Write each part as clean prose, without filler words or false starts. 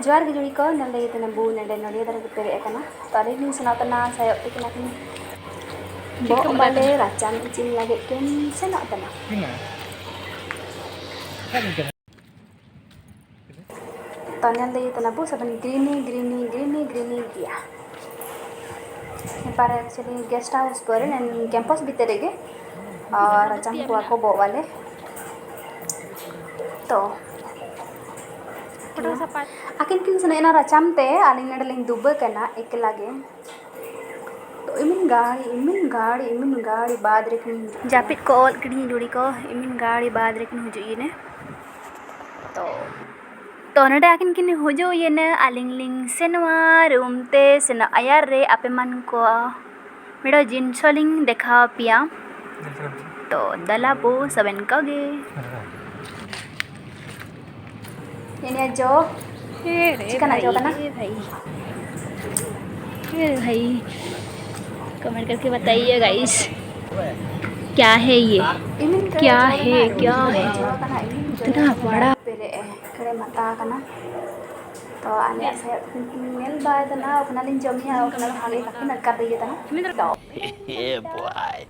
Juar ke juri ko nal lagi tena bu nade nade dar ke pere ekana tare ni sena tena saya tikna kin bo bale racam icin lagi kin sena tena tanya lagi tena bu saban greeny dia para actually guest house पर and campus भीतर के और रचम को ako bo वाले तो akin kin sana ena racam te aling nadaling duba kana eklage तो इमिन गाड़ी बाद रेकिन जापित को ऑल कड़ी जुड़ी को इमिन गाड़ी बाद रेकिन हो जाइए ने तो नडे आकिन किन हो जो ये ने आलिंग लिंग सेनवा रूम ते सेना आयार रे आपे मन को मेरा जिनसोलिंग देखा पिया तो दला बो सबन कगे ये जो चिकन आ जाओ ना भाई कमेंट करके बताइए गाइस क्या है ये क्या है इतना बड़ा करे मता कना तो आने से मेल बाय तना अपना लिन जमिया अपना हाले तक कर दिए तना ए बॉय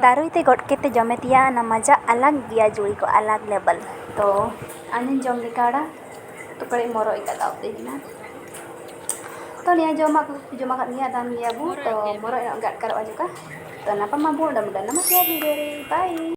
दारू ते गट केते जमेतिया ना मजा अलग दिया जुई को अलग लेवल तो आने जम लिकाड़ा तो करे मोरो इका दाव देना तो निया joma kat niya dan niya bu to moro ina gat karo aja ka to napa mabu mudah-mudahan nama share video bye